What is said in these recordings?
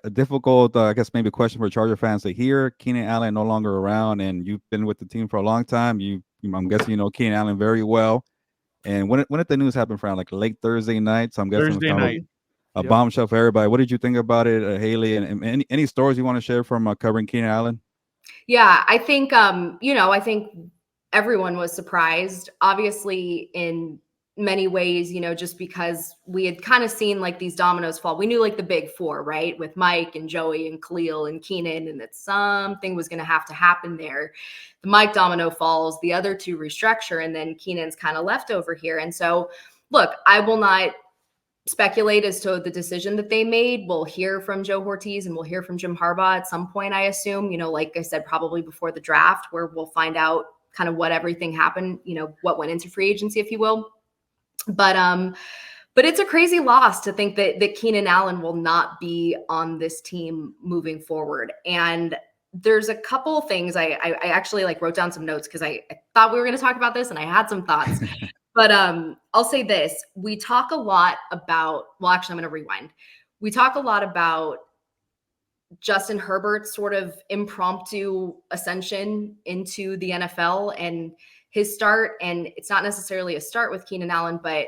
a difficult, I guess, maybe question for Charger fans to hear. Keenan Allen no longer around, and you've been with the team for a long time. I'm guessing you know Keenan Allen very well. And when did the news happen, Fran? Like late Thursday night. So I'm guessing it was Thursday kind of night. a Yep. bombshell for everybody. What did you think about it, Haley? And any stories you want to share from covering Keenan Allen? Yeah, I think I think everyone was surprised, obviously in many ways, just because we had kind of seen like these dominoes fall. We knew like the big four, right? With Mike and Joey and Khalil and Keenan, and that something was going to have to happen there. The Mike domino falls, the other two restructure, and then Keenan's kind of left over here. And so, look, I will not speculate as to the decision that they made. We'll hear from Joe Ortiz and we'll hear from Jim Harbaugh at some point, I assume, like I said, probably before the draft, where we'll find out kind of what everything happened, what went into free agency, if you will. But it's a crazy loss to think that Keenan Allen will not be on this team moving forward. And there's a couple of things I actually like wrote down some notes because I thought we were going to talk about this and I had some thoughts. But I'll say this. We talk a lot about, well, actually, I'm going to rewind. We talk a lot about Justin Herbert's sort of impromptu ascension into the NFL and his start. And it's not necessarily a start with Keenan Allen, but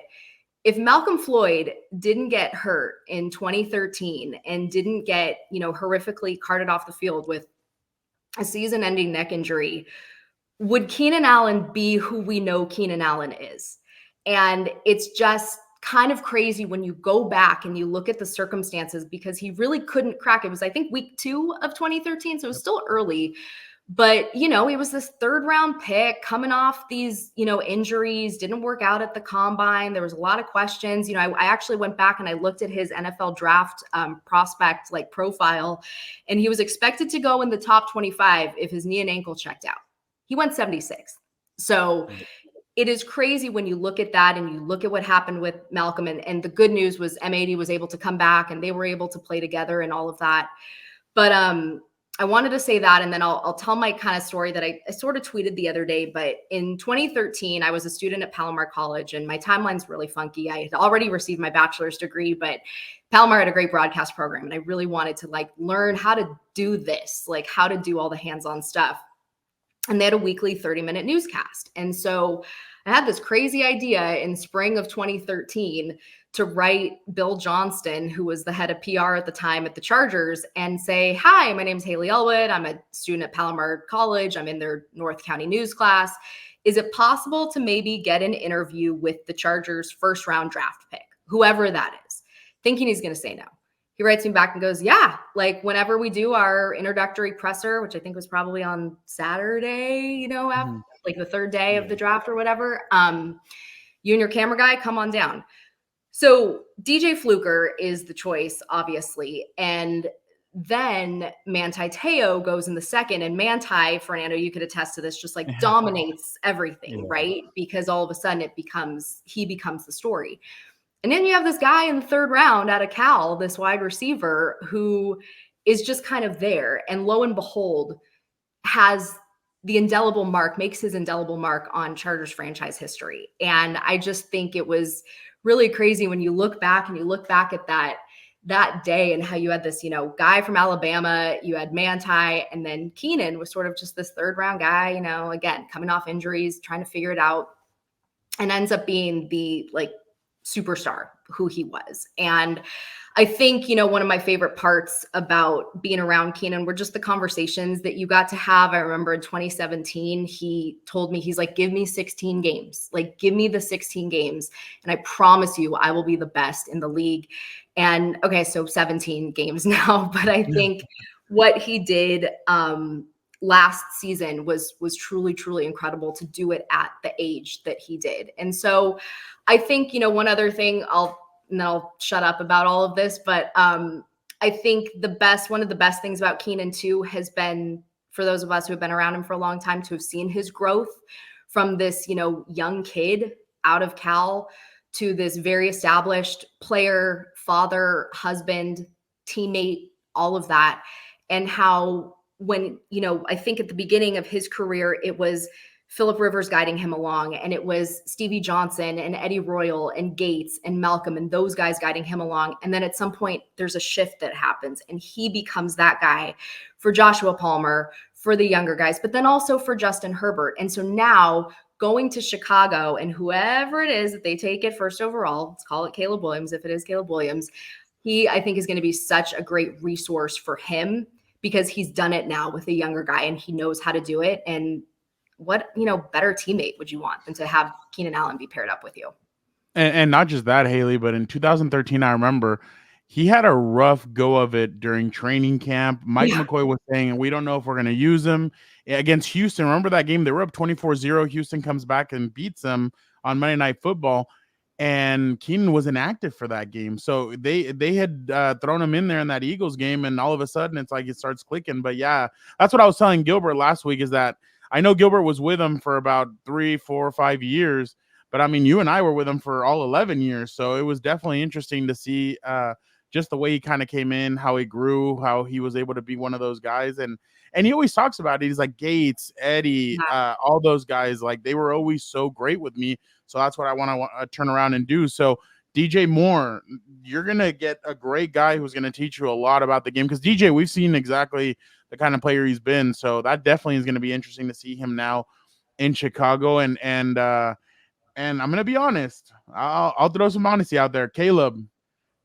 if Malcolm Floyd didn't get hurt in 2013 and didn't get, horrifically carted off the field with a season-ending neck injury, would Keenan Allen be who we know Keenan Allen is? And it's just kind of crazy when you go back and you look at the circumstances, because he really couldn't crack. It was, I think, week 2 of 2013. So it was still early, but he was this 3rd round pick coming off these, injuries, didn't work out at the combine. There was a lot of questions. I actually went back and I looked at his NFL draft prospect like profile, and he was expected to go in the top 25 if his knee and ankle checked out. He went 76th. So it is crazy when you look at that and you look at what happened with Malcolm. And the good news was M80 was able to come back and they were able to play together and all of that. But I wanted to say that, and then I'll tell my kind of story that I sort of tweeted the other day. But in 2013, I was a student at Palomar College, and my timeline's really funky. I had already received my bachelor's degree, but Palomar had a great broadcast program, and I really wanted to like learn how to do this, like how to do all the hands-on stuff. And they had a weekly 30-minute newscast. And so I had this crazy idea in spring of 2013 to write Bill Johnston, who was the head of PR at the time at the Chargers, and say, hi, my name is Hayley Elwood. I'm a student at Palomar College. I'm in their North County news class. Is it possible to maybe get an interview with the Chargers' 1st round draft pick, whoever that is? Thinking he's going to say no. He writes me back and goes, yeah, like whenever we do our introductory presser, which I think was probably on Saturday, after, like the 3rd day of the draft or whatever, you and your camera guy, come on down. So DJ Fluker is the choice, obviously. And then Manti Te'o goes in the 2nd, and Manti, Fernando, you could attest to this, just like dominates everything, right? Because all of a sudden he becomes the story. And then you have this guy in the 3rd round out of Cal, this wide receiver who is just kind of there. And lo and behold, has the indelible mark, makes his indelible mark on Chargers franchise history. And I just think it was really crazy when you look back at that day and how you had this, guy from Alabama, you had Manti, and then Keenan was sort of just this 3rd round guy, again, coming off injuries, trying to figure it out, and ends up being the like superstar who he was. And I think, one of my favorite parts about being around Keenan were just the conversations that you got to have. I remember in 2017, he told me, he's like, give me 16 games, like give me the 16 games. And I promise you, I will be the best in the league. And okay, so 17 games now, but I think what he did last season was truly, truly incredible to do it at the age that he did. And so I think, one other thing and then I'll shut up about all of this, but I think one of the best things about Keenan too has been, for those of us who have been around him for a long time, to have seen his growth from this, young kid out of Cal to this very established player, father, husband, teammate, all of that. And how when, I think at the beginning of his career, it was Phillip Rivers guiding him along, and it was Stevie Johnson and Eddie Royal and Gates and Malcolm and those guys guiding him along. And then at some point, there's a shift that happens, and he becomes that guy for Joshua Palmer, for the younger guys, but then also for Justin Herbert. And so now going to Chicago, and whoever it is that they take it first overall, let's call it Caleb Williams, if it is Caleb Williams, he, I think, is going to be such a great resource for him because he's done it now with a younger guy and he knows how to do it. And what, better teammate would you want than to have Keenan Allen be paired up with you? And not just that, Hayley, but in 2013, I remember he had a rough go of it during training camp. Mike McCoy was saying, we don't know if we're going to use him against Houston. Remember that game? They were up 24-0. Houston comes back and beats them on Monday Night Football. And Keenan was inactive for that game. So they had thrown him in there in that Eagles game, and all of a sudden it's like it starts clicking. But yeah, that's what I was telling Gilbert last week, is that I know Gilbert was with him for about 3, 4, 5 years, but I mean, you and I were with him for all 11 years. So it was definitely interesting to see just the way he kind of came in, how he grew, how he was able to be one of those guys. And he always talks about it. He's like Gates, Eddie, all those guys, like they were always so great with me. So that's what I want to turn around and do. So DJ Moore, you're going to get a great guy who's going to teach you a lot about the game, because DJ, we've seen exactly the kind of player he's been. So that definitely is going to be interesting to see him now in Chicago. And I'm going to be honest. I'll throw some honesty out there. Caleb,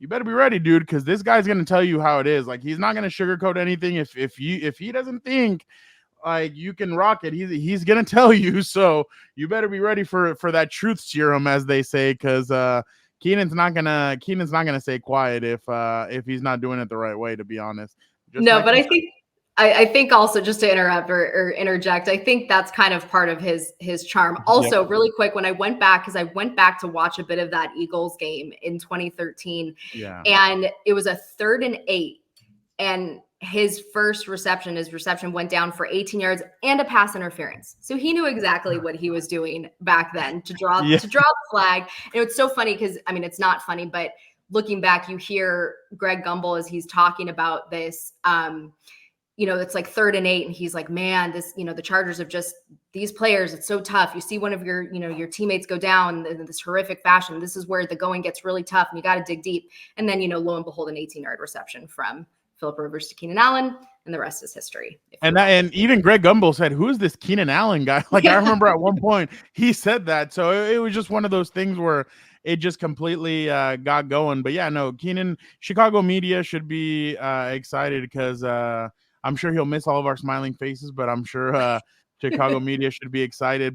you better be ready, dude, because this guy's going to tell you how it is. Like, he's not going to sugarcoat anything. If he doesn't think like you can rock it, he's going to tell you. So you better be ready for that truth serum, as they say, because Keenan's not gonna stay quiet if he's not doing it the right way, to be honest. But I think also, just to interrupt or interject, I think that's kind of part of his charm. Also, really quick, when I went back, because I went back to watch a bit of that Eagles game in 2013, and it was a 3rd and 8, and his reception went down for 18 yards and a pass interference. So he knew exactly what he was doing back then to draw the flag. And it's so funny because, I mean, it's not funny, but looking back, you hear Greg Gumbel as he's talking about this, it's like 3rd and 8, and he's like, man, this, the Chargers have just, these players, it's so tough. You see one of your, your teammates go down in this horrific fashion. This is where the going gets really tough, and you got to dig deep. And then, lo and behold, an 18-yard reception from Phillip Rivers to Keenan Allen, and the rest is history. And even Greg Gumbel said, "Who is this Keenan Allen guy?" Like, I remember at one point he said that. So it was just one of those things where it just completely got going. But yeah, no, Keenan, Chicago media should be excited, because I'm sure he'll miss all of our smiling faces, but I'm sure Chicago media should be excited.